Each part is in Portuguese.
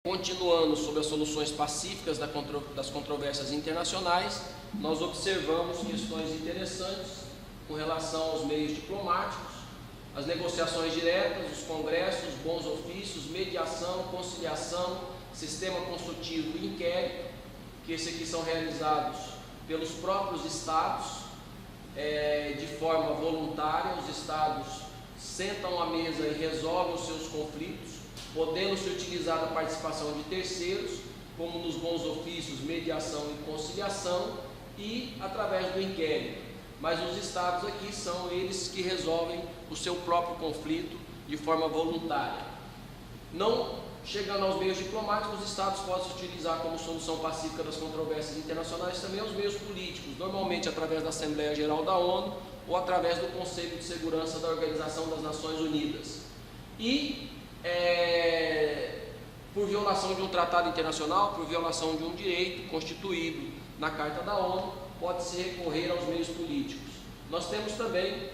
Continuando sobre as soluções pacíficas das controvérsias internacionais, nós observamos questões interessantes com relação aos meios diplomáticos, as negociações diretas, os congressos, bons ofícios, mediação, conciliação, sistema consultivo e inquérito, que esses aqui são realizados pelos próprios estados, de forma voluntária. Os estados sentam à mesa e resolvem os seus conflitos, podendo se utilizar da participação de terceiros, como nos bons ofícios, mediação e conciliação, e através do inquérito. Mas os estados aqui são eles que resolvem o seu próprio conflito de forma voluntária. Não chegando aos meios diplomáticos, os estados podem se utilizar como solução pacífica das controvérsias internacionais também os meios políticos, normalmente através da Assembleia Geral da ONU ou através do Conselho de Segurança da Organização das Nações Unidas. E por violação de um tratado internacional, por violação de um direito constituído na Carta da ONU, pode-se recorrer aos meios políticos. Nós temos também,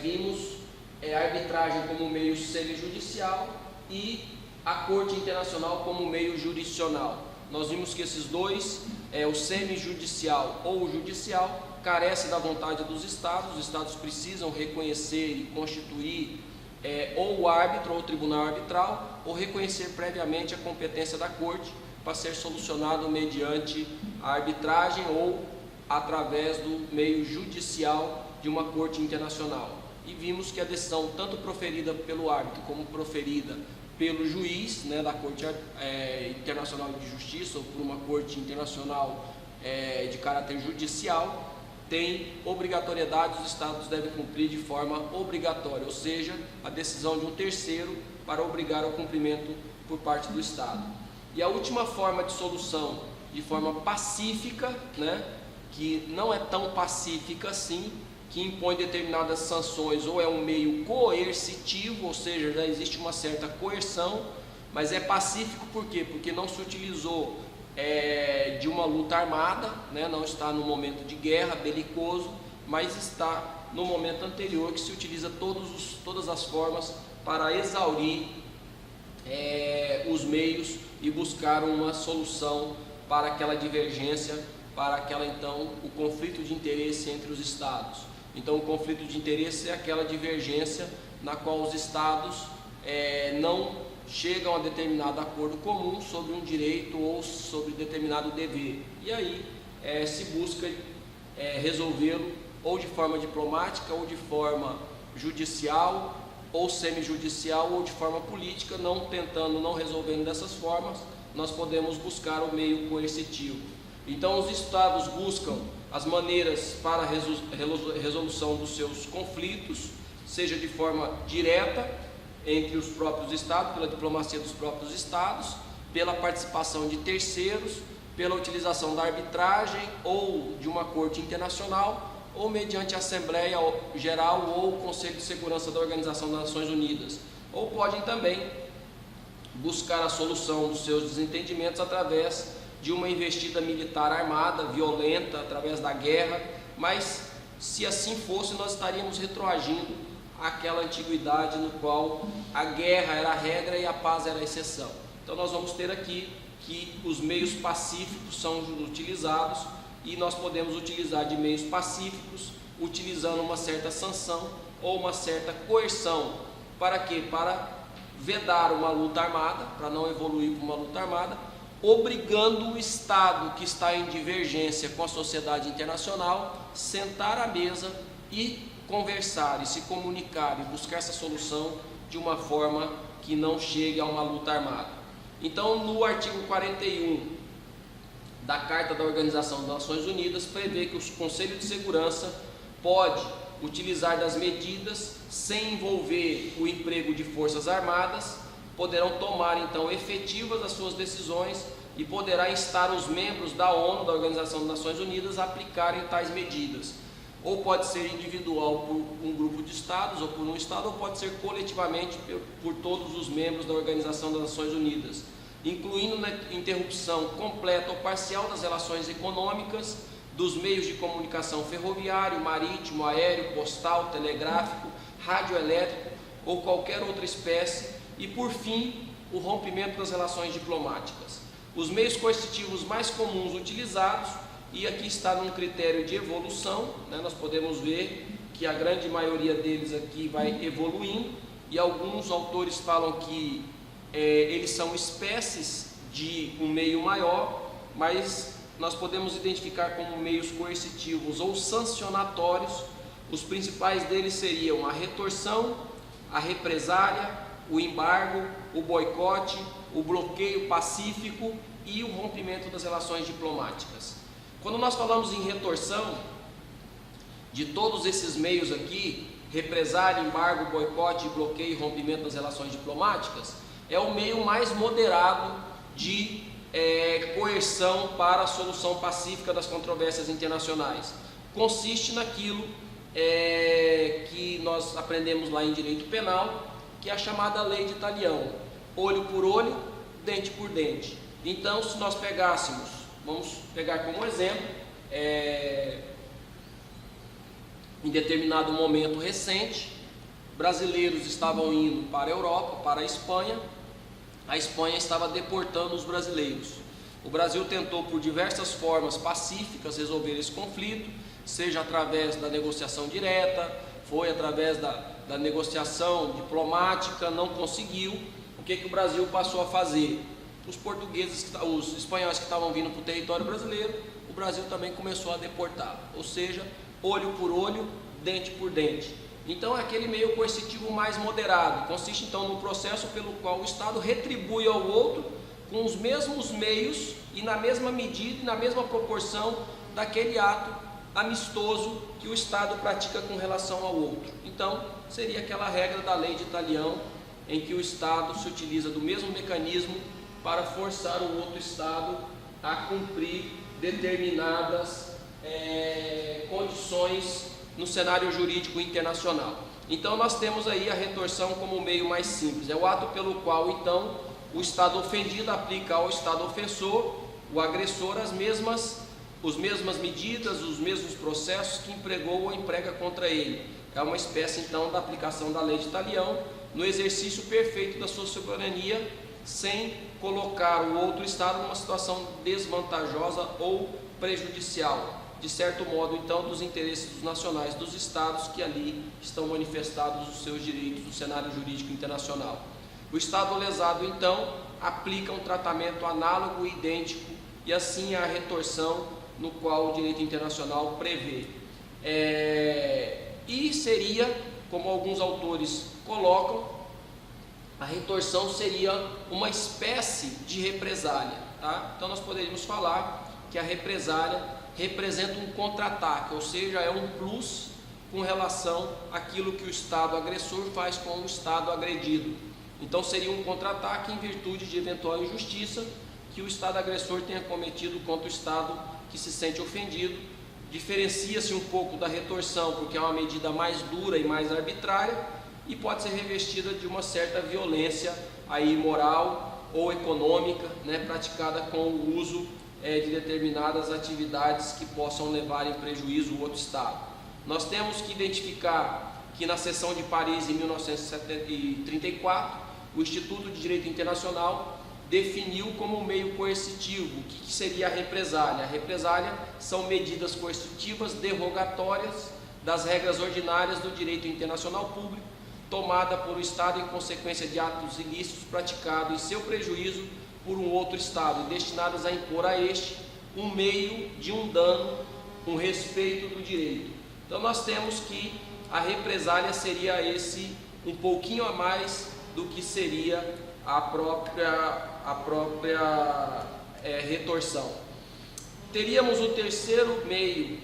vimos a arbitragem como meio semijudicial e a Corte Internacional como meio jurisdicional. Nós vimos que esses dois, o semijudicial ou o judicial, carece da vontade dos estados. Os estados precisam reconhecer e constituir ou o árbitro ou o tribunal arbitral, ou reconhecer previamente a competência da corte para ser solucionado mediante a arbitragem ou através do meio judicial de uma corte internacional. E vimos que a decisão, tanto proferida pelo árbitro como proferida pelo juiz, da Corte Internacional de Justiça ou por uma corte internacional de caráter judicial, tem obrigatoriedade, os estados devem cumprir de forma obrigatória, ou seja, a decisão de um terceiro para obrigar ao cumprimento por parte do estado. E a última forma de solução, de forma pacífica, que não é tão pacífica assim, que impõe determinadas sanções, ou é um meio coercitivo, ou seja, já existe uma certa coerção, mas é pacífico por quê? Porque não se utilizou de uma luta armada, não está no momento de guerra, belicoso, mas está no momento anterior, que se utiliza todas as formas para exaurir os meios e buscar uma solução para aquela divergência, para o conflito de interesse entre os estados. Então, o conflito de interesse é aquela divergência na qual os estados não chegam a determinado acordo comum sobre um direito ou sobre determinado dever. E aí se busca resolvê-lo ou de forma diplomática, ou de forma judicial, ou semijudicial, ou de forma política. Não resolvendo dessas formas, nós podemos buscar o meio coercitivo. Então, os estados buscam as maneiras para a resolução dos seus conflitos, seja de forma direta, entre os próprios estados, pela diplomacia dos próprios estados, pela participação de terceiros, pela utilização da arbitragem ou de uma corte internacional, ou mediante a Assembleia Geral ou o Conselho de Segurança da Organização das Nações Unidas. Ou podem também buscar a solução dos seus desentendimentos através de uma investida militar armada, violenta, através da guerra, mas se assim fosse, nós estaríamos retroagindo àquela antiguidade no qual a guerra era a regra e a paz era a exceção. Então nós vamos ter aqui que os meios pacíficos são utilizados, e nós podemos utilizar de meios pacíficos utilizando uma certa sanção ou uma certa coerção. Para quê? Para vedar uma luta armada, para não evoluir para uma luta armada, obrigando o estado que está em divergência com a sociedade internacional sentar à mesa e conversar e se comunicar e buscar essa solução de uma forma que não chegue a uma luta armada. Então, no artigo 41 da Carta da Organização das Nações Unidas, prevê que o Conselho de Segurança pode utilizar das medidas sem envolver o emprego de forças armadas, poderão tomar então efetivas as suas decisões e poderá instar os membros da ONU, da Organização das Nações Unidas, a aplicarem tais medidas. Ou pode ser individual por um grupo de estados, ou por um estado, ou pode ser coletivamente por todos os membros da Organização das Nações Unidas, incluindo na interrupção completa ou parcial das relações econômicas, dos meios de comunicação ferroviário, marítimo, aéreo, postal, telegráfico, radioelétrico ou qualquer outra espécie, e por fim o rompimento das relações diplomáticas. Os meios coercitivos mais comuns utilizados, e aqui está num critério de evolução, né? Nós podemos ver que a grande maioria deles aqui vai evoluindo, e alguns autores falam que eles são espécies de um meio maior, mas nós podemos identificar como meios coercitivos ou sancionatórios. Os principais deles seriam a retorção, a represália, o embargo, o boicote, o bloqueio pacífico e o rompimento das relações diplomáticas. Quando nós falamos em retorção, de todos esses meios aqui, represália, embargo, boicote, bloqueio e rompimento das relações diplomáticas, é o meio mais moderado de coerção para a solução pacífica das controvérsias internacionais. Consiste naquilo que nós aprendemos lá em direito penal, que é a chamada lei de talião: olho por olho, dente por dente. Então, se nós pegássemos, vamos pegar como exemplo, em determinado momento recente, brasileiros estavam indo para a Europa, para a Espanha estava deportando os brasileiros. O Brasil tentou por diversas formas pacíficas resolver esse conflito, seja através da negociação direta, foi através da negociação diplomática, não conseguiu. O que o Brasil passou a fazer? Os espanhóis que estavam vindo para o território brasileiro, o Brasil também começou a deportar, ou seja, olho por olho, dente por dente. Então é aquele meio coercitivo mais moderado, consiste então no processo pelo qual o Estado retribui ao outro com os mesmos meios e na mesma medida e na mesma proporção daquele ato amistoso que o Estado pratica com relação ao outro. Então seria aquela regra da lei de talião, em que o Estado se utiliza do mesmo mecanismo para forçar o outro Estado a cumprir determinadas condições no cenário jurídico internacional. Então nós temos aí a retorção como o meio mais simples, é o ato pelo qual então o Estado ofendido aplica ao Estado ofensor, o agressor, as mesmas medidas, os mesmos processos que empregou ou emprega contra ele. É uma espécie então da aplicação da lei de talião no exercício perfeito da sua soberania, sem colocar o outro Estado numa situação desvantajosa ou prejudicial, de certo modo, então, dos interesses nacionais dos Estados que ali estão manifestados os seus direitos no cenário jurídico internacional. O Estado lesado, então, aplica um tratamento análogo e idêntico, e assim a retorção no qual o direito internacional prevê. E seria, como alguns autores colocam, a retorção seria uma espécie de represália, tá? Então nós poderíamos falar que a represália representa um contra-ataque, ou seja, é um plus com relação àquilo que o Estado agressor faz com o Estado agredido. Então seria um contra-ataque em virtude de eventual injustiça que o Estado agressor tenha cometido contra o Estado que se sente ofendido. Diferencia-se um pouco da retorção, porque é uma medida mais dura e mais arbitrária, e pode ser revestida de uma certa violência aí moral ou econômica, né, praticada com o uso de determinadas atividades que possam levar em prejuízo o outro Estado. Nós temos que identificar que na Seção de Paris, em 1934, o Instituto de Direito Internacional definiu como meio coercitivo o que seria a represália. A represália são medidas coercitivas derrogatórias das regras ordinárias do direito internacional público, tomada por um Estado em consequência de atos ilícitos praticados em seu prejuízo por um outro Estado, e destinadas a impor a este um meio de um dano, um respeito do direito. Então nós temos que a represália seria esse um pouquinho a mais do que seria a própria retorção. Teríamos o terceiro meio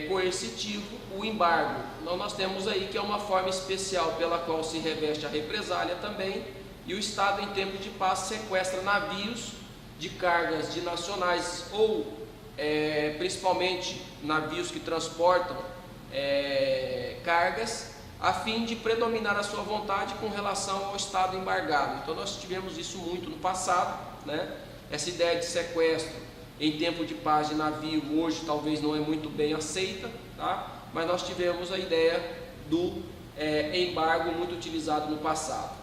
coercitivo, o embargo. Então nós temos aí que é uma forma especial pela qual se reveste a represália também, e o Estado em tempo de paz sequestra navios de cargas de nacionais ou principalmente navios que transportam cargas, a fim de predominar a sua vontade com relação ao Estado embargado. Então nós tivemos isso muito no passado, né? Essa ideia de sequestro em tempo de paz de navio hoje talvez não é muito bem aceita, tá? Mas nós tivemos a ideia do embargo muito utilizado no passado.